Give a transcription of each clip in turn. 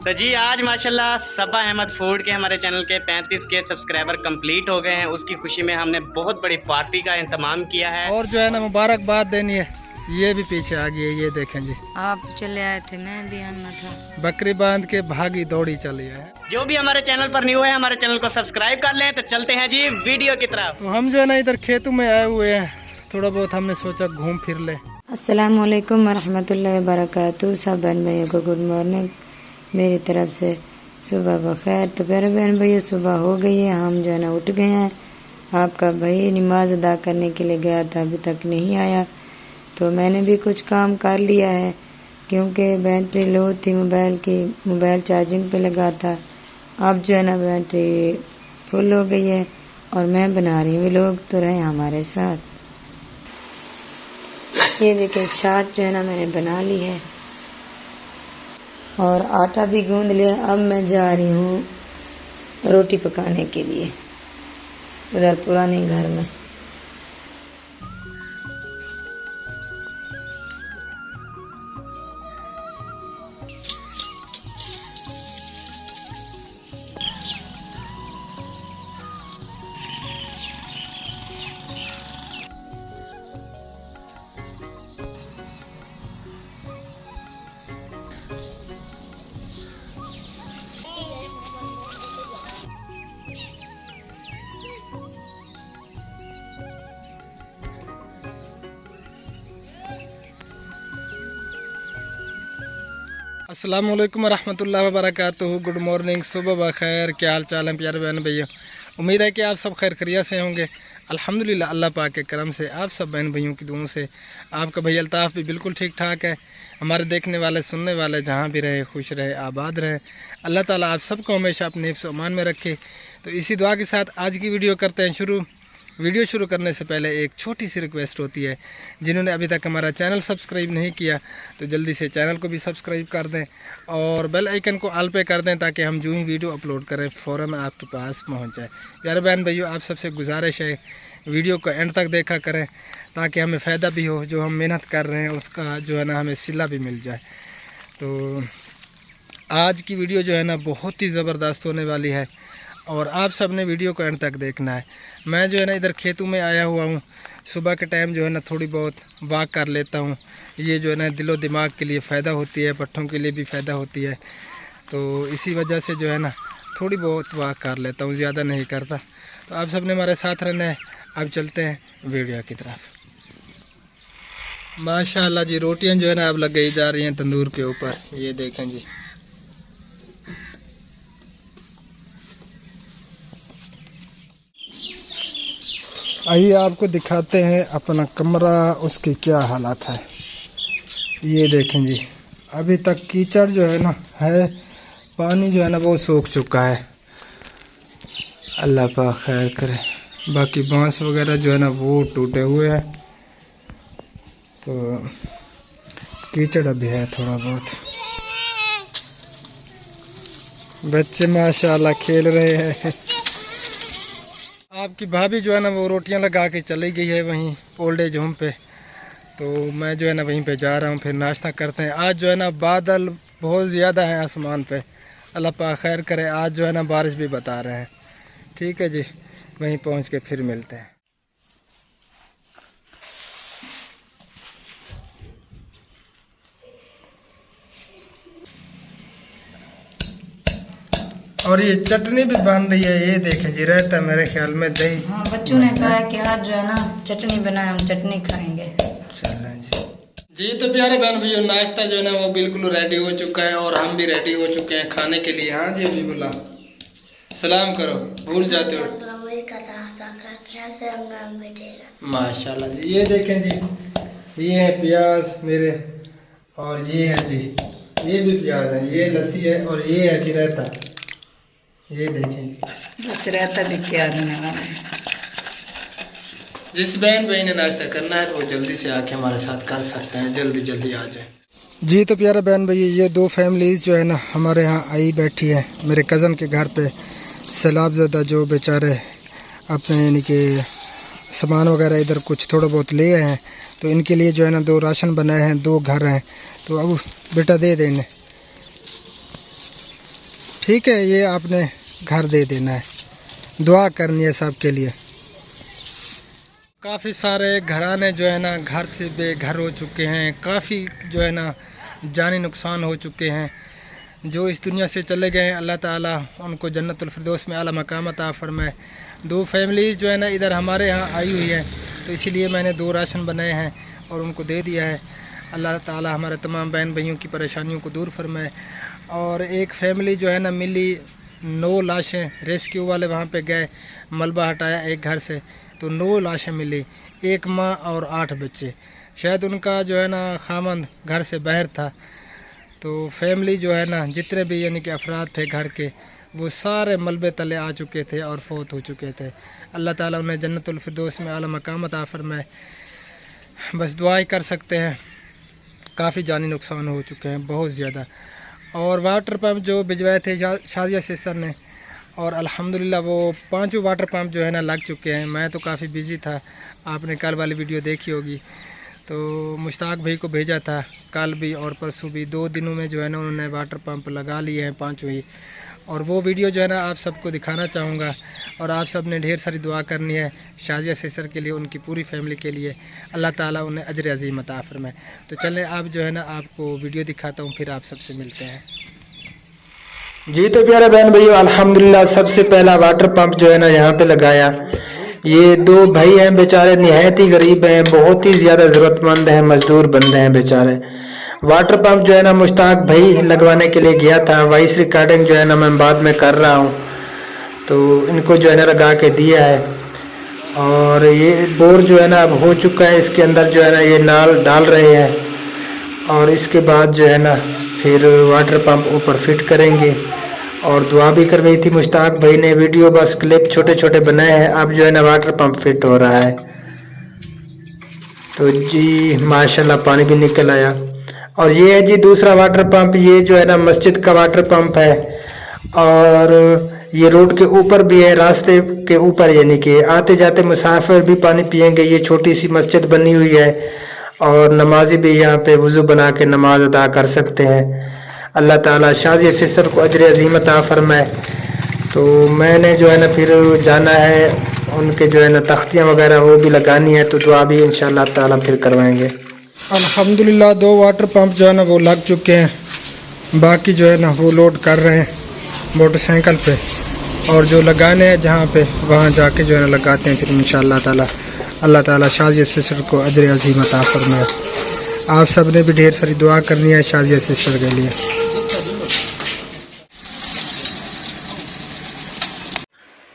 تو جی آج ماشاءاللہ صبا احمد فوڈ کے ہمارے چینل کے 35 کے سبسکرائبر کمپلیٹ ہو گئے ہیں. اس کی خوشی میں ہم نے بہت بڑی پارٹی کا اہتمام کیا ہے اور جو ہے نا مبارکباد دینی ہے. یہ بھی پیچھے آ گئی ہے, یہ دیکھیں جی, آپ چلے آئے تھے, میں بھی آنا تھا. بکری باندھ کے بھاگی دوڑی چلی ہے. جو بھی ہمارے چینل پر نیو ہے ہمارے چینل کو سبسکرائب کر لیں. تو چلتے ہیں جی ویڈیو کی طرف. تو ہم جو ہے نا ادھر کھیتوں میں آئے ہوئے ہیں, تھوڑا بہت ہم نے سوچا گھوم پھر لیں. السلام علیکم ورحمۃ اللہ وبرکاتہ. سب بہن بھائیوں کو گڈ مارننگ میری طرف سے, صبح بخیر. تو پیارے بہن بھائیوں صبح ہو گئی ہے, ہم جو ہے نا اٹھ گئے ہیں. آپ کا بھائی نماز ادا کرنے کے لیے گیا تھا, ابھی تک نہیں آیا. تو میں نے بھی کچھ کام کر لیا ہے کیونکہ بیٹری لو تھی موبائل کی, موبائل چارجنگ پہ لگا تھا. اب جو ہے نا بیٹری فل ہو گئی ہے اور میں بنا رہی ہوں لوگ, تو رہے ہمارے ساتھ. یہ دیکھیں چاٹ جو ہے نا میں نے بنا لی ہے اور آٹا بھی گوندھ لیا. اب میں جا رہی ہوں روٹی پکانے کے لیے ادھر پرانے گھر میں. السلام علیکم ورحمۃ اللہ وبرکاتہ. گڈ مارننگ, صبح بخیر. کیا حال چال ہے پیارے بہن بھائیوں؟ امید ہے کہ آپ سب خیر خیریت سے ہوں گے. الحمدللہ اللہ پاک کے کرم سے, آپ سب بہن بھائیوں کی دعاؤں سے آپ کا بھائی الطاف بھی بالکل ٹھیک ٹھاک ہے. ہمارے دیکھنے والے سننے والے جہاں بھی رہے خوش رہے آباد رہے. اللہ تعالیٰ آپ سب کو ہمیشہ اپنے حفظ و امان میں رکھے. تو اسی دعا کے ساتھ آج کی ویڈیو کرتے ہیں شروع. ویڈیو شروع کرنے سے پہلے ایک چھوٹی سی ریکویسٹ ہوتی ہے, جنہوں نے ابھی تک ہمارا چینل سبسکرائب نہیں کیا تو جلدی سے چینل کو بھی سبسکرائب کر دیں اور بیل آئیکن کو آل پہ کر دیں تاکہ ہم جو ہی ویڈیو اپلوڈ کریں فوراً آپ کے پاس پہنچ جائے. پیارے بہن بھائیو آپ سب سے گزارش ہے ویڈیو کو اینڈ تک دیکھا کریں تاکہ ہمیں فائدہ بھی ہو, جو ہم محنت کر رہے ہیں اس کا جو ہے نا ہمیں صلہ بھی مل جائے. تو آج کی ویڈیو جو ہے نا بہت ہی زبردست ہونے والی ہے اور آپ سب نے ویڈیو کو اینڈ تک دیکھنا ہے. میں جو ہے نا ادھر کھیتوں میں آیا ہوا ہوں. صبح کے ٹائم جو ہے نا تھوڑی بہت واک کر لیتا ہوں. یہ جو ہے نا دل و دماغ کے لیے فائدہ ہوتی ہے, پٹھوں کے لیے بھی فائدہ ہوتی ہے. تو اسی وجہ سے جو ہے نا تھوڑی بہت واک کر لیتا ہوں, زیادہ نہیں کرتا. تو آپ سب نے ہمارے ساتھ رہنا ہے. اب چلتے ہیں ویڈیو کی طرف. ماشاءاللہ جی روٹیاں جو ہے نا اب لگائی جا رہی ہیں تندور کے اوپر. یہ دیکھیں جی, آئیے آپ کو دکھاتے ہیں اپنا کمرہ, اس کے کیا حالات ہے. یہ دیکھیں جی, ابھی تک کیچڑ جو ہے نا ہے, پانی جو ہے نا وہ سوکھ چکا ہے. اللہ پاک خیر کرے. باقی بانس وغیرہ جو ہے نا وہ ٹوٹے ہوئے ہیں, تو کیچڑ ابھی ہے تھوڑا بہت. بچے ماشاءاللہ کھیل رہے ہیں. آپ کی بھابھی جو ہے نا وہ روٹیاں لگا کے چلی گئی ہے وہیں اولڈ ایج ہوم پہ. تو میں جو ہے نا وہیں پہ جا رہا ہوں, پھر ناشتہ کرتے ہیں. آج جو ہے نا بادل بہت زیادہ ہیں آسمان پہ, اللہ پاک خیر کرے. آج جو ہے نا بارش بھی بتا رہے ہیں. ٹھیک ہے جی, وہیں پہنچ کے پھر ملتے ہیں. اور یہ چٹنی بھی بن رہی ہے, یہ دیکھیں جی, رہتا ہے میرے خیال میں دہی. ہاں بچوں نے کہا کہ آج جو ہے نا چٹنی بنائے, ہم چٹنی کھائیں گے. جی تو پیارے بہن بھائیو ناشتہ جو ہے نا وہ بالکل ریڈی ہو چکا ہے اور ہم بھی ریڈی ہو چکے ہیں کھانے کے لیے. ہاں جی ابھی بولا سلام کرو, بھول جاتے ہو. ماشاءاللہ جی. یہ دیکھیں جی, یہ ہے پیاز میرے, اور یہ ہے جی, یہ بھی پیاز ہے, یہ لسی ہے, اور یہ ہے جی رائتا. یہ دیکھیں بس رہتا بھی تیار ہونے والا ہے. جس بہن بھائی نے ناشتہ کرنا ہے تو وہ جلدی سے آ کے ہمارے ساتھ کر سکتے ہیں, جلدی جلدی آ جائیں. جی تو پیارے بہن بھائی یہ دو فیملیز جو ہے نا ہمارے ہاں آئی بیٹھی ہے میرے کزن کے گھر پہ. سیلاب زدہ جو بیچارے اپنے یعنی کہ سامان وغیرہ ادھر کچھ تھوڑا بہت لے آئے ہیں, تو ان کے لیے جو ہے نا 2 راشن بنائے ہیں, 2 گھر ہیں. تو اب بیٹا دے دیں انہیں. ٹھیک ہے، یہ آپ نے گھر دے دینا ہے، دعا کرنی ہے سب کے لیے۔ کافی سارے گھرانے جو ہے نا گھر سے بے گھر ہو چکے ہیں، کافی جو ہے نا جانی نقصان ہو چکے ہیں، جو اس دنیا سے چلے گئے ہیں اللہ تعالیٰ ان کو جنت الفردوس میں اعلیٰ مقام عطا فرمائے۔ 2 فیملیز جو ہے نا ادھر ہمارے ہاں آئی ہوئی ہے، تو اسی لیے میں نے 2 راشن بنائے ہیں اور ان کو دے دیا ہے۔ اللہ تعالیٰ ہمارے تمام بہن بھائیوں کی پریشانیوں کو دور فرمائے۔ اور ایک فیملی جو ہے نا ملی 9 لاشیں، ریسکیو والے وہاں پہ گئے، ملبہ ہٹایا ایک گھر سے تو 9 لاشیں ملی، 1 ماں اور 8 بچے، شاید ان کا جو ہے نا خامند گھر سے باہر تھا۔ تو فیملی جو ہے نا جتنے بھی یعنی کہ افراد تھے گھر کے، وہ سارے ملبے تلے آ چکے تھے اور فوت ہو چکے تھے۔ اللہ تعالیٰ انہیں جنت الفردوس میں اعلیٰ مقام عطا فرمائے۔ بس دعا ہی کر سکتے ہیں، کافی جانی نقصان ہو چکے ہیں بہت زیادہ۔ اور واٹر پمپ جو بھجوائے تھے شازیہ سسٹر نے، اور الحمدللہ وہ 5 واٹر پمپ جو ہے نا لگ چکے ہیں۔ میں تو کافی بزی تھا، آپ نے کل والی ویڈیو دیکھی ہوگی، تو مشتاق بھائی کو بھیجا تھا کل بھی اور پرسوں بھی، 2 دنوں میں جو ہے نا انہوں نے واٹر پمپ لگا لیے ہیں 5 ہی۔ اور وہ ویڈیو جو ہے نا آپ سب کو دکھانا چاہوں گا، اور آپ سب نے ڈھیر ساری دعا کرنی ہے شازیہ سسٹر کے لیے، ان کی پوری فیملی کے لیے، اللہ تعالیٰ انہیں اجر عظیم عطا فرمائے۔ تو چلیں آپ جو ہے نا آپ کو ویڈیو دکھاتا ہوں، پھر آپ سب سے ملتے ہیں۔ جی تو پیارے بہن بھائیو، الحمدللہ سب سے پہلا واٹر پمپ جو ہے نا یہاں پہ لگایا۔ یہ 2 بھائی ہیں بیچارے، نہایت ہی غریب ہیں، بہت ہی زیادہ ضرورت مند ہیں، مزدور بندے ہیں بیچارے۔ واٹر پمپ جو ہے نا مشتاق بھائی لگوانے کے لیے گیا تھا، وائس ریکارڈنگ جو ہے نا میں بعد میں کر رہا ہوں، تو ان کو جو ہے نا لگا کے دیا ہے۔ اور یہ بور جو ہے نا اب ہو چکا ہے، اس کے اندر جو ہے نا یہ نال ڈال رہے ہیں، اور اس کے بعد جو ہے نا پھر واٹر پمپ اوپر فٹ کریں گے۔ اور دعا بھی کروائی تھی مشتاق بھائی نے، ویڈیو بس کلپ چھوٹے چھوٹے بنائے ہیں، اب جو ہے نا واٹر پمپ فٹ ہو رہا ہے۔ تو جی ماشاءاللہ پانی بھی نکل آیا۔ اور یہ ہے جی دوسرا واٹر پمپ، یہ جو ہے نا مسجد کا واٹر پمپ ہے، اور یہ روڈ کے اوپر بھی ہے، راستے کے اوپر، یعنی کہ آتے جاتے مسافر بھی پانی پئیں گے۔ یہ چھوٹی سی مسجد بنی ہوئی ہے، اور نمازی بھی یہاں پہ وضو بنا کے نماز ادا کر سکتے ہیں۔ اللہ تعالیٰ شازیہ سسٹر کو اجر عظیم عطا فرمائے۔ تو میں نے جو ہے نا پھر جانا ہے، ان کے جو ہے نا تختیاں وغیرہ وہ بھی لگانی ہے، تو دعا بھی انشاءاللہ تعالیٰ پھر کروائیں گے۔ الحمدللہ 2 واٹر پمپ جو ہے نا وہ لگ چکے ہیں، باقی جو ہے نا وہ لوڈ کر رہے ہیں موٹر سائیکل پہ، اور جو لگانے ہیں جہاں پہ وہاں جا کے جو ہے نا لگاتے ہیں پھر انشاءاللہ تعالیٰ۔ اللہ تعالیٰ شازیہ سسٹر کو اجر عظیم عطا فرمائے۔ آپ سب نے بھی ڈھیر ساری دعا کرنی ہے شازیہ سسٹر کے لیے۔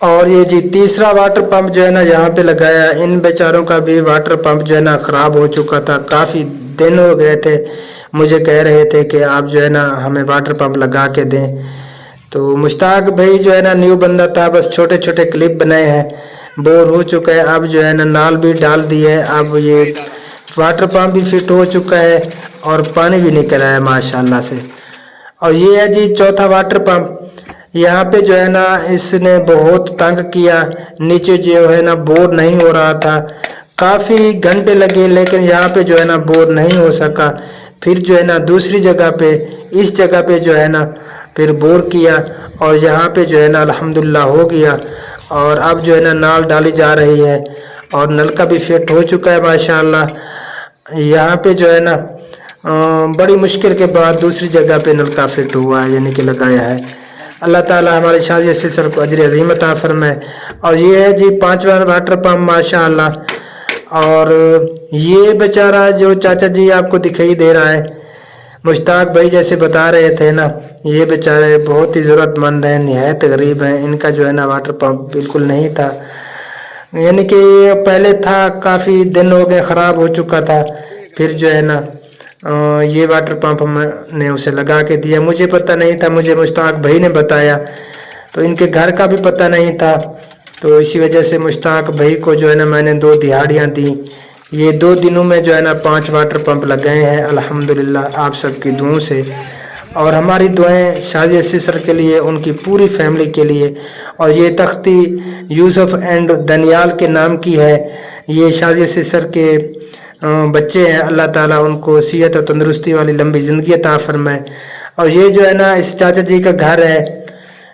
اور یہ جی تیسرا واٹر پمپ جو ہے نا یہاں پہ لگایا۔ ان بیچاروں کا بھی واٹر پمپ جو ہے نا خراب ہو چکا تھا، کافی دن ہو گئے تھے، مجھے کہہ رہے تھے کہ آپ جو ہے نا ہمیں واٹر پمپ لگا کے دیں۔ تو مشتاق بھائی جو ہے نا نیو بندہ تھا، بس چھوٹے چھوٹے کلپ بنائے ہیں، بور ہو چکا ہے، اب جو ہے نا نال بھی ڈال دی ہے، اب یہ واٹر پمپ بھی فٹ ہو چکا ہے، اور پانی بھی نکل آیا ماشاءاللہ سے۔ اور یہ ہے جی چوتھا واٹر پمپ، یہاں پہ جو ہے نا اس نے بہت تنگ کیا، نیچے جو ہے نا بور نہیں ہو رہا تھا، کافی گھنٹے لگے، لیکن یہاں پہ جو ہے نا بور نہیں ہو سکا۔ پھر جو ہے نا دوسری جگہ پہ، اس جگہ پہ جو ہے نا پھر بور کیا، اور یہاں پہ جو ہے نا الحمدللہ ہو گیا، اور اب جو ہے نا نال ڈالی جا رہی ہے، اور نلکا بھی فٹ ہو چکا ہے ماشاءاللہ۔ یہاں پہ جو ہے نا بڑی مشکل کے بعد دوسری جگہ پہ نلکا فٹ ہوا ہے، یعنی کہ لگایا ہے۔ اللہ تعالیٰ ہمارے شازیہ سسٹر کو اجر عظیم عطا فرمائے۔ اور یہ ہے جی 5واں واٹر پمپ ماشاءاللہ۔ اور یہ بیچارہ جو چاچا جی آپ کو دکھائی دے رہا ہے، مشتاق بھائی جیسے بتا رہے تھے نا، یہ بیچارے بہت ہی ضرورت مند ہیں، نہایت غریب ہیں، ان کا جو ہے نا واٹر پمپ بالکل نہیں تھا، یعنی کہ پہلے تھا، کافی دن ہو گئے خراب ہو چکا تھا، پھر جو ہے نا یہ واٹر پمپ ہم نے اسے لگا کے دیا۔ مجھے پتہ نہیں تھا، مجھے مشتاق بھائی نے بتایا، تو ان کے گھر کا بھی پتہ نہیں تھا، تو اسی وجہ سے مشتاق بھائی کو جو ہے نا میں نے 2 دہاڑیاں دیں۔ یہ 2 دنوں میں جو ہے نا 5 واٹر پمپ لگائے ہیں الحمدللہ آپ سب کی دعاؤں سے، اور ہماری دعائیں شازیہ سسٹر کے لیے، ان کی پوری فیملی کے لیے۔ اور یہ تختی یوسف اینڈ دانیال کے نام کی ہے، یہ شازیہ سسٹر کے بچے ہیں، اللہ تعالیٰ ان کو صحت اور تندرستی والی لمبی زندگی عطا فرمائے۔ اور یہ جو ہے نا اس چاچا جی کا گھر ہے،